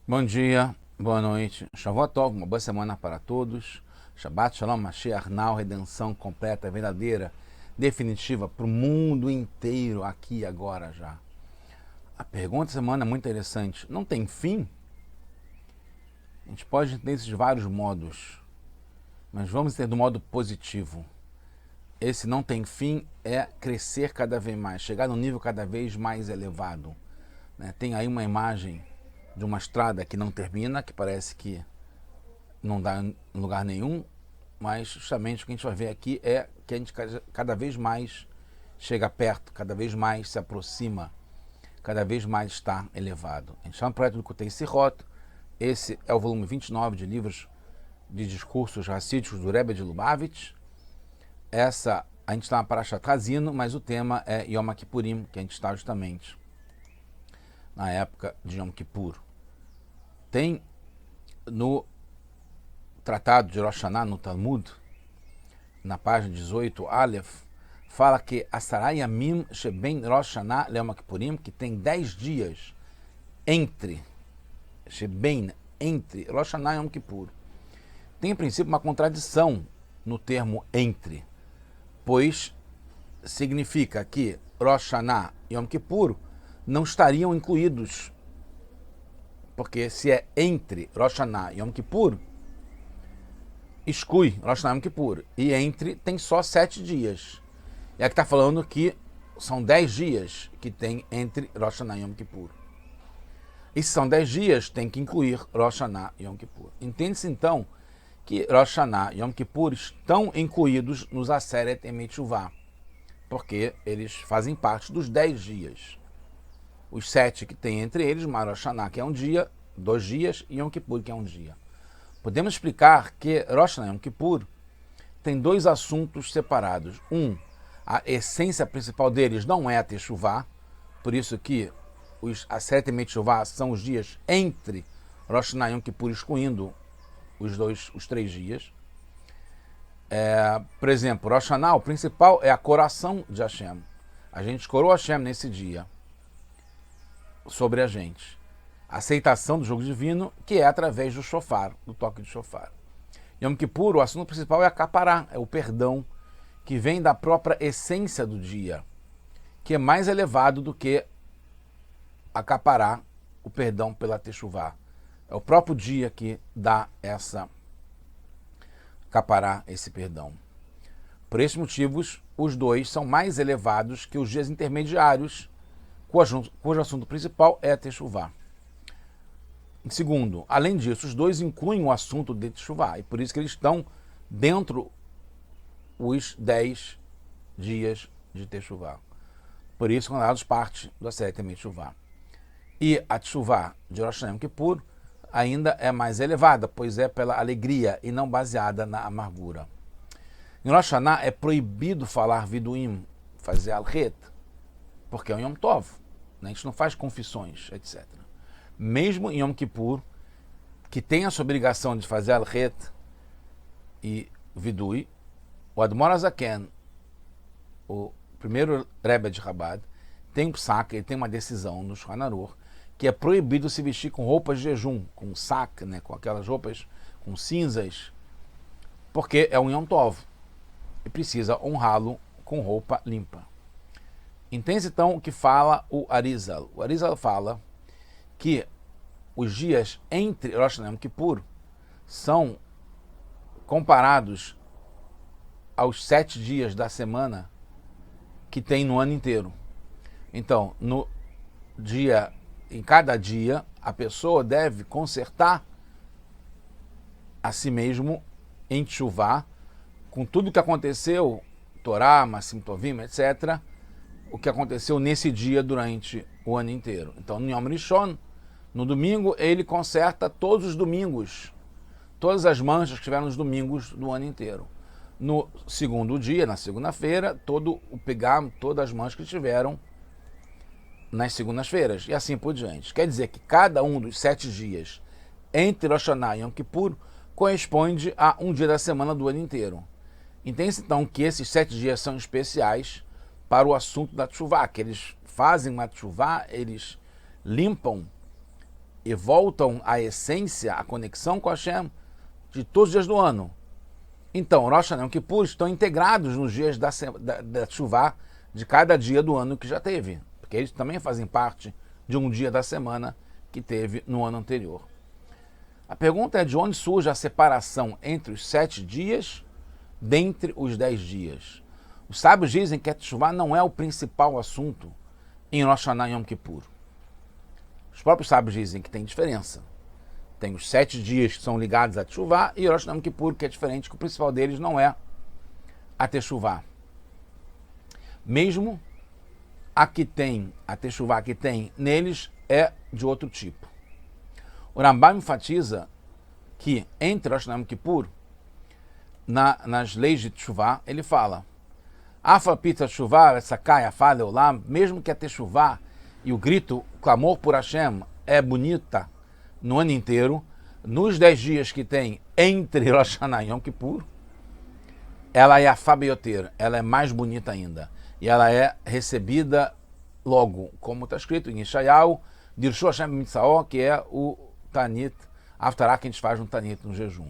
Bom dia, boa noite, Shavuot Tov, uma boa semana para todos. Shabbat Shalom, Mashiach Now, redenção completa, verdadeira, definitiva para o mundo inteiro, aqui e agora já. A pergunta da semana é muito interessante. Não tem fim? A gente pode entender isso de vários modos, mas vamos entender do modo positivo. Esse não tem fim é crescer cada vez mais, chegar num nível cada vez mais elevado. Tem aí uma imagem de uma estrada que não termina, que parece que não dá em lugar nenhum, mas justamente o que a gente vai ver aqui é que a gente cada vez mais chega perto, cada vez mais se aproxima, cada vez mais está elevado. A gente chama o projeto do Kutei Sirot. Esse é o volume 29 de livros de discursos racídicos do Rebbe de Lubavitch. A gente está na Parashat Hazino, mas o tema é Yom Kippurim, que a gente está justamente na época de Yom Kippur. Tem no Tratado de Rosh Hashanah, no Talmud, na página 18, Aleph, fala que Asara Yamim Sheben Rosh Hashanah le Yom Kippurim, que tem 10 dias entre Rosh Hashanah e Yom Kippur. Tem, em princípio, uma contradição no termo entre, pois significa que Rosh Hashanah e Yom Kippur não estariam incluídos, porque se é entre Rosh Hashanah e Yom Kippur, exclui Rosh Hashanah e Yom Kippur, e entre tem só 7 dias. E aqui está falando que são 10 dias que tem entre Rosh Hashanah e Yom Kippur. E se são 10 dias, tem que incluir Rosh Hashanah e Yom Kippur. Entende-se então que Rosh Hashanah e Yom Kippur estão incluídos nos Aseret Emet Shuvah, porque eles fazem parte dos 10 dias. Os 7 que tem entre eles, Rosh Hashanah, que é um dia, 2 dias, e Yom Kippur, que é um dia. Podemos explicar que Rosh Hashanah e Yom Kippur tem 2 assuntos separados. A essência principal deles não é a Teshuvah, por isso que os Aseret Emet Shuvah são os dias entre Rosh Hashanah e Yom Kippur, excluindo os 3 dias. Por exemplo, Rosh Hashanah, o principal é a coração de Hashem. A gente coroa Hashem nesse dia sobre a gente. A aceitação do jogo divino, que é através do shofar, do toque de shofar. Yom Kippur, o assunto principal é a kapará, é o perdão, que vem da própria essência do dia, que é mais elevado do que a kapará, o perdão pela teshuvá. É o próprio dia que dá essa kapará, esse perdão. Por esses motivos, os 2 são mais elevados que os dias intermediários, cujo assunto principal é a teshuvá. Segundo, além disso, os 2 incluem o assunto de teshuvá, e por isso que eles estão dentro os 10 dias de teshuvá. Por isso, considerados parte do Aseret Emet Shuvah. E a teshuvá de Rosh Hashanah e Yom Kippur ainda é mais elevada, pois é pela alegria e não baseada na amargura. Em Rosh Hashanah é proibido falar viduim, fazer al-het, porque é um Yom Tov. A gente não faz confissões, etc. Mesmo em Yom Kippur, que tem essa obrigação de fazer al-het e vidui, o Admor HaZaken, o primeiro Rebbe de Chabad, tem um psak, ele tem uma decisão no Shulchan Aruch, que é proibido se vestir com roupas de jejum, com sac, com aquelas roupas com cinzas, porque é um Yom Tov e precisa honrá-lo com roupa limpa. Entende então o que fala o Arizal? O Arizal fala que os dias entre Rosh Hashanah e Yom Kippur são comparados aos 7 dias da semana que tem no ano inteiro. Então, em cada dia, a pessoa deve consertar a si mesmo em teshuvá, com tudo que aconteceu, Torá, Masim Tovim, etc., o que aconteceu nesse dia durante o ano inteiro. Então, no Yom Rishon, no domingo, ele conserta todos os domingos, todas as manchas que tiveram nos domingos do ano inteiro. No segundo dia, na segunda-feira, todo o pegam, todas as manchas que tiveram nas segundas-feiras, e assim por diante. Quer dizer que cada um dos 7 dias entre Rosh Hashanah e Yom Kippur corresponde a um dia da semana do ano inteiro. Entende-se então que esses 7 dias são especiais para o assunto da teshuvá, que eles fazem uma teshuvá, eles limpam e voltam à essência, à conexão com Hashem de todos os dias do ano. Então, Rosh Hashanah e Yom Kippur estão integrados nos dias da Teshuvah de cada dia do ano que já teve, porque eles também fazem parte de um dia da semana que teve no ano anterior. A pergunta é de onde surge a separação entre os 7 dias dentre os 10 dias. Os sábios dizem que a Teshuvah não é o principal assunto em Rosh Hashanah e Yom Kippur. Os próprios sábios dizem que tem diferença. Tem os 7 dias que são ligados a Teshuvah e Rosh Hashanah e Yom Kippur, que é diferente, que o principal deles não é a Teshuvah. Mesmo a Teshuvah que tem neles é de outro tipo. O Rambam enfatiza que entre Rosh Hashanah e Yom Kippur, nas leis de Teshuvah, ele fala: Afa pita Teshuvah, sakai afale olam, mesmo que a Teshuvah e o grito, o clamor por Hashem é bonita no ano inteiro, nos 10 dias que tem entre Rosh Hashanah e Yom Kippur, ela é a fabeioter, ela é mais bonita ainda. E ela é recebida logo, como está escrito em Yeshayahu, Dirshu Hashem Mitzvah, que é o Tanit, Haftarah que a gente faz no Tanit, no jejum.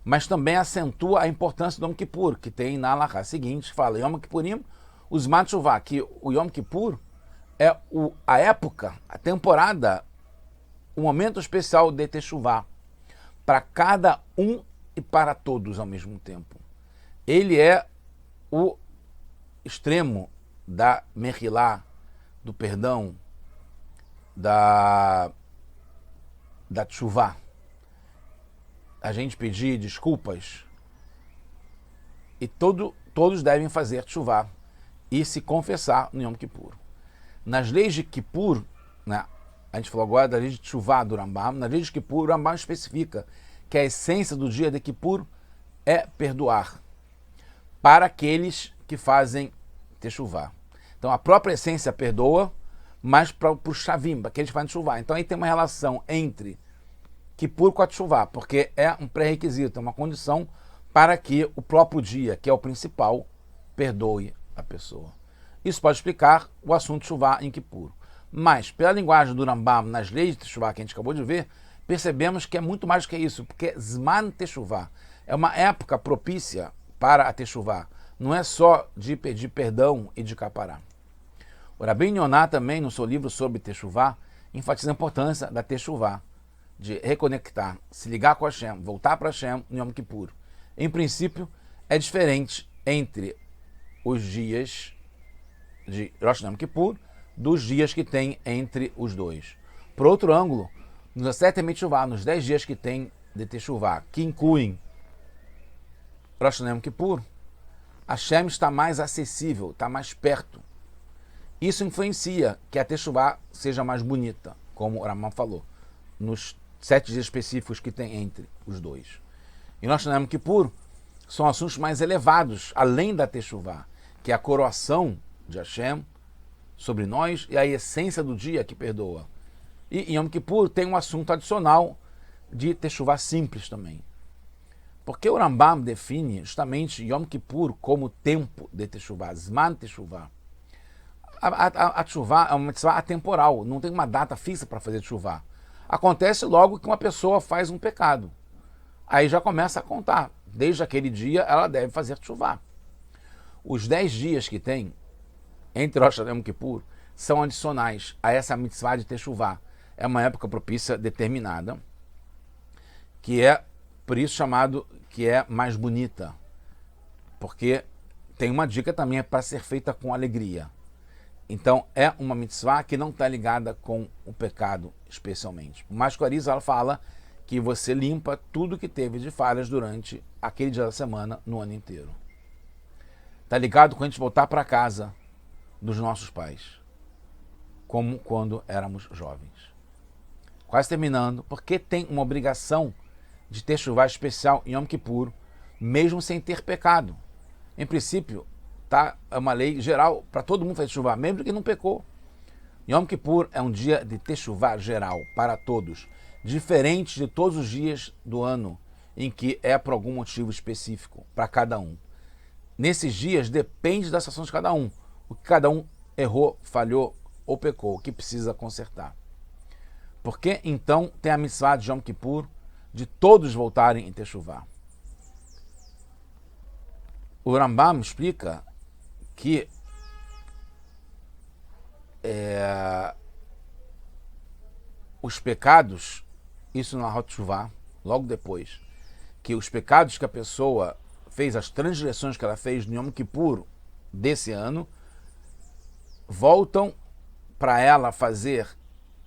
Mas também acentua a importância do Yom Kippur, que tem na Halakha seguinte, fala Yom Kippurim, os Matshuvah, que o Yom Kippur é a época, a temporada, o momento especial de Teshuvah, para cada um e para todos ao mesmo tempo. Ele é o extremo da Mechilá, do perdão, da Teshuvah. A gente pedir desculpas e todos devem fazer Teshuvah e se confessar no Yom Kippur. Nas leis de Kippur, né, a gente falou agora da lei de Teshuvah do Rambam, na lei de Kippur, o Rambam especifica que a essência do dia de Kippur é perdoar para aqueles que fazem Teshuvah. Então a própria essência perdoa, mas para o Shavim, para aqueles que fazem Teshuvah. Então aí tem uma relação entre Kippur com a Teshuvah, porque é um pré-requisito, é uma condição para que o próprio dia, que é o principal, perdoe a pessoa. Isso pode explicar o assunto Teshuvah em Kippur. Mas, pela linguagem do Rambam, nas leis de Teshuvah que a gente acabou de ver, percebemos que é muito mais do que isso, porque Zman Teshuvah é uma época propícia para a Teshuvah. Não é só de pedir perdão e de capará. O Rabbi Yonah também, no seu livro sobre Teshuvah, enfatiza a importância da Teshuvah, de reconectar, se ligar com Hashem, voltar para Hashem no Yom Kippur. Em princípio, é diferente entre os dias de Rosh Hashanah e Yom Kippur dos dias que tem entre os dois. Por outro ângulo, nos 7 Teshuvah, nos 10 dias que tem de Teshuvah, que incluem Rosh Hashanah e Yom Kippur, Hashem está mais acessível, está mais perto. Isso influencia que a Teshuvah seja mais bonita, como o Rambam falou, nos 7 dias específicos que tem entre os dois. E Rosh Hashanah e Yom Kippur são assuntos mais elevados, além da Teshuvah, que é a coroação de Hashem sobre nós e a essência do dia que perdoa. E em Yom Kippur tem um assunto adicional de Teshuvah simples também. Porque o Rambam define justamente Yom Kippur como tempo de Teshuvah, Zman Teshuvah. A Teshuvah é uma mitzvah atemporal, não tem uma data fixa para fazer Teshuvah. Acontece logo que uma pessoa faz um pecado. Aí já começa a contar. Desde aquele dia ela deve fazer Teshuvah. Os 10 dias que tem entre Rosh Hashanah e Yom Kippur são adicionais a essa mitzvah de Teshuvah. É uma época propícia determinada, que é por isso chamado que é mais bonita. Porque tem uma dica também para ser feita com alegria. Então é uma mitzvah que não está ligada com o pecado especialmente. O mais Clariza, ela fala que você limpa tudo que teve de falhas durante aquele dia da semana no ano inteiro. Está ligado com a gente voltar para casa dos nossos pais, como quando éramos jovens. Quase terminando, porque tem uma obrigação de ter Teshuvah especial em Yom Kippur, mesmo sem ter pecado. Em princípio, é uma lei geral para todo mundo fazer Teshuvah, mesmo que não pecou. Yom Kippur é um dia de Teshuvah geral para todos, diferente de todos os dias do ano em que é por algum motivo específico para cada um. Nesses dias depende da situação de cada um, o que cada um errou, falhou ou pecou, o que precisa consertar. Por que então tem a mitzvah de Yom Kippur de todos voltarem em Teshuvah? O Rambam explica que os pecados, isso na Hot Shuvah, logo depois, que os pecados que a pessoa fez, as transgressões que ela fez no Yom Kippur desse ano, voltam para ela fazer,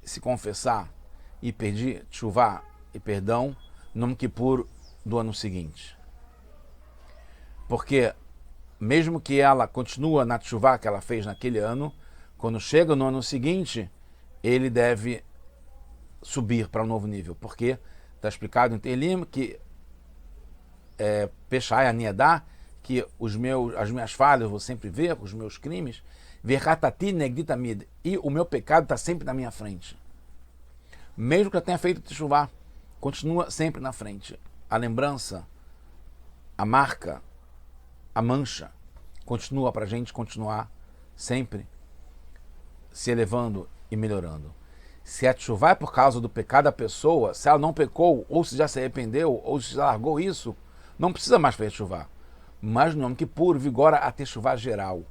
se confessar e pedir Shuvah e perdão no Yom Kippur do ano seguinte. Porque mesmo que ela continue na Shuvah que ela fez naquele ano, quando chega no ano seguinte, ele deve subir para um novo nível. Porque está explicado em Telim que Peshai Aniedá, que as minhas falhas eu vou sempre ver, os meus crimes, Verhatati Negditamid, e o meu pecado está sempre na minha frente. Mesmo que eu tenha feito Teshuvah, continua sempre na frente. A lembrança, a marca, a mancha, continua para a gente continuar sempre se elevando e melhorando. Se a Teshuvah é por causa do pecado da pessoa, se ela não pecou, ou se já se arrependeu, ou se já largou isso, não precisa mais fazer Teshuvah. Mas no Yom Kippur vigora a Teshuvah geral.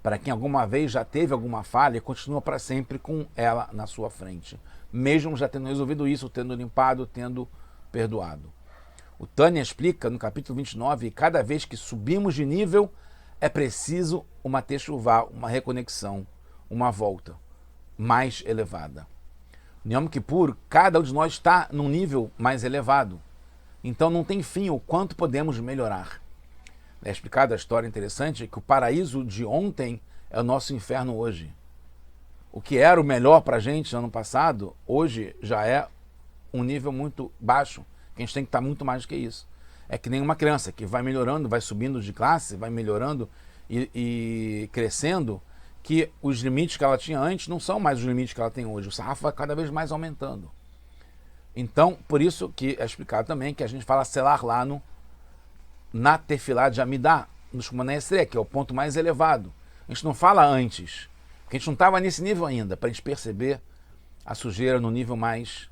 Para quem alguma vez já teve alguma falha, continua para sempre com ela na sua frente. Mesmo já tendo resolvido isso, tendo limpado, tendo perdoado. O Tânia explica no capítulo 29, cada vez que subimos de nível, é preciso uma Teshuvah, uma reconexão, uma volta mais elevada. No Yom Kippur, cada um de nós está num nível mais elevado. Então não tem fim o quanto podemos melhorar. É explicada a história interessante que o paraíso de ontem é o nosso inferno hoje. O que era o melhor para a gente no ano passado, hoje já é um nível muito baixo, que a gente tem que estar muito mais do que isso. É que nem uma criança que vai melhorando, vai subindo de classe, vai melhorando e crescendo, que os limites que ela tinha antes não são mais os limites que ela tem hoje. O sarrafo vai cada vez mais aumentando. Então, por isso que é explicado também que a gente fala selar lá na tefilá de Amidá, no Shmoneh Esrei, que é o ponto mais elevado. A gente não fala antes, porque a gente não estava nesse nível ainda, para a gente perceber a sujeira no nível mais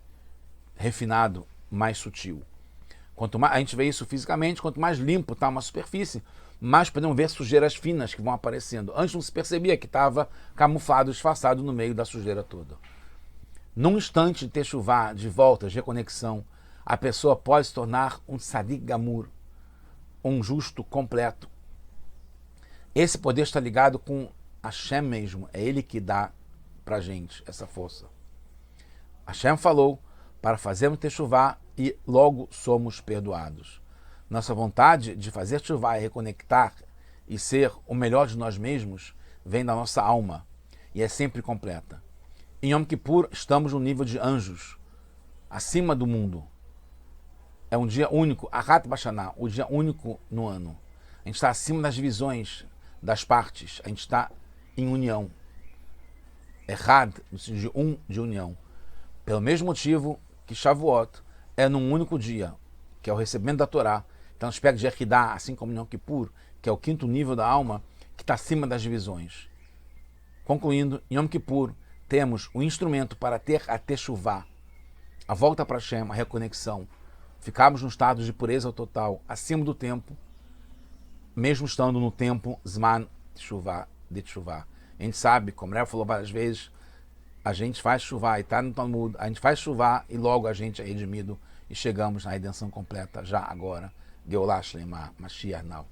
refinado, mais sutil. Quanto mais a gente vê isso fisicamente, quanto mais limpo está uma superfície, mais podemos ver sujeiras finas que vão aparecendo. Antes não se percebia que estava camuflado, disfarçado no meio da sujeira toda. Num instante de Teshuvah, de volta, de reconexão, a pessoa pode se tornar um tzadik gamur, um justo completo. Esse poder está ligado com Hashem mesmo, é ele que dá pra gente essa força. Hashem falou para fazermos Teshuvah e logo somos perdoados. Nossa vontade de fazer Teshuvah e reconectar e ser o melhor de nós mesmos vem da nossa alma e é sempre completa. Em Yom Kippur estamos no nível de anjos, acima do mundo. É um dia único, Ahat Bashaná, o dia único no ano. A gente está acima das divisões, das partes. A gente está em união. Errad, no sentido de união. Pelo mesmo motivo que Shavuot é num único dia, que é o recebimento da Torá. Então, aspecto de Yehidah, assim como Yom Kippur, que é o quinto nível da alma, que está acima das divisões. Concluindo, em Yom Kippur, temos o instrumento para ter a Teshuvah, a volta para Hashem, a reconexão. Ficamos no estado de pureza total, acima do tempo, mesmo estando no tempo Zman Teshuvah, de Teshuvah. A gente sabe, como o Rebbe falou várias vezes, a gente faz Teshuvah e está no Talmud, a gente faz Teshuvah e logo a gente é redimido e chegamos na redenção completa já agora. Geulah Shleimah, Mashiach now.